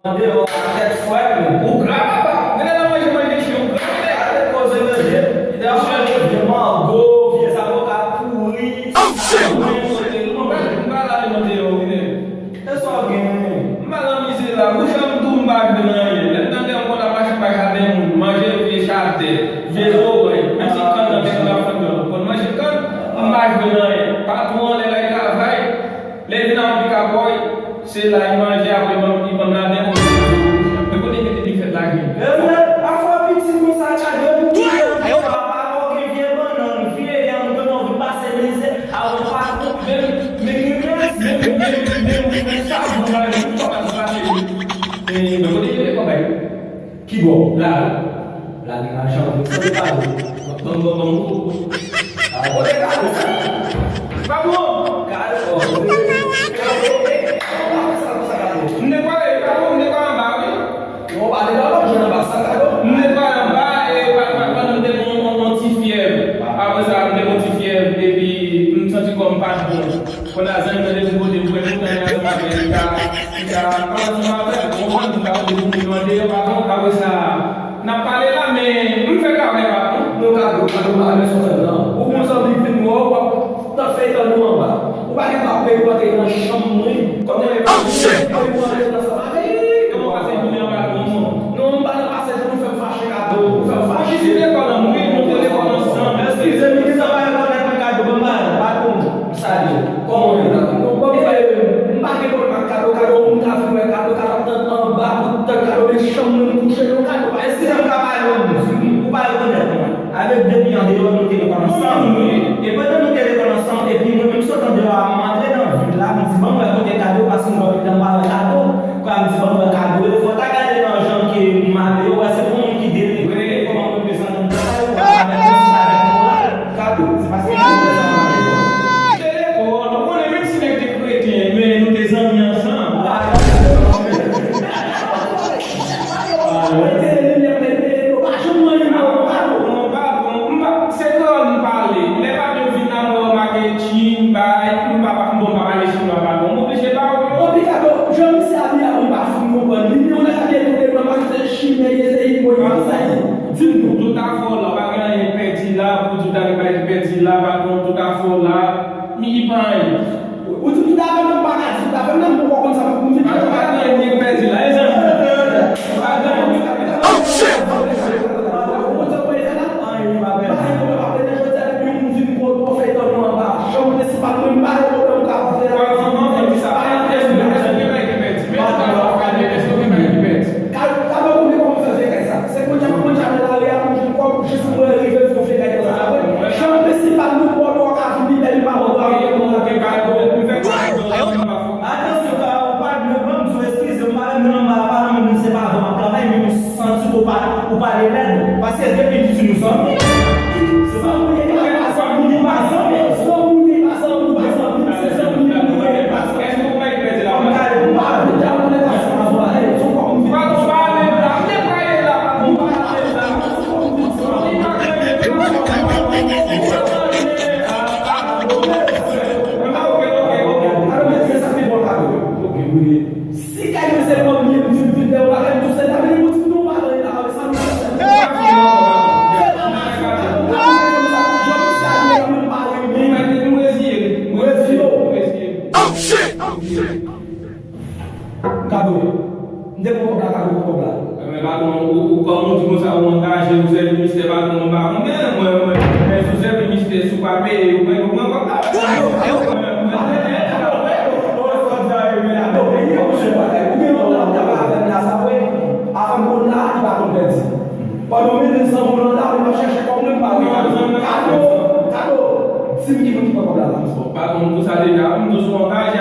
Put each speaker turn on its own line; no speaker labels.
Entendeu? Até foi, o grava, galera, mas a gente não grava, é coisa exagera. E daí eu falei, uma gol, essa boca polícia. Não vai lá, Mateus, né? É só alguém. Mas não me sei lá, puxa um bagulho, né? Não tem uma baixa para já tem mas ele fechado, fechou, mexicano, tem lá falando. Quando mexicano, bagulho, né? Patrão, ele vai, leve na pica-boy, sei lá, imagina, nada. Que bom, claro. Lagi nga siya magsalita. Vamos. Olha, cara. Vamos. Cara, Não vai, não vai não ter um anti-fièvre. Après ça, on est anti-fièvre et puis nous sentir comme pas bon. Quand la zone de l'époque de vous, on a après ça, n'a pas là, mais on fait quand même. No caso, não. O Moçambique de novo, tá feito a lua. O barriga tá pego pra ter na chama. Quando ele vai, ele vai na aí, eu vou fazer reunião para não vai passar de um chegador. Mas se vê qual não, não tem evolução. Mas se quiser me dizer, vai agora para cá do Bambara, vai com sabe? Como não vai, não vai por marcado, o cara não tá no mercado, o cara tá no barco, tá cara ele chamando, não chega no cara, vai ser um trabalho, o bairro não. Avec des millions d'euros, nous avons reconnaissance. Et pendant nous avons reconnaissance, et puis nous sommes en train de rentrer dans la ville là, nous disons, bon, on va côté cadeau parce qu'on va dans le cadeau. Quand nous disons, bon, cadeau, il faut regarder dans les gens qui m'appellent, c'est pour nous qui délivrer, comment nous présentons le cadeau. C'est parce que nous présentons on est même si nous sommes chrétiens, mais nous des amis ensemble. Tout à fait là, pas gagner petit là, pour tout à fait petit là, pas tout à fait là, mi paille. Ou tout à fait non pas tout à fait non pour comme ça pour me faire pas gagner petit là, les amis. Pas gagner. Parce que depuis que nous sommes si vous qui vous pas comme là. Pas comme tout ça déjà, nous sommes engagés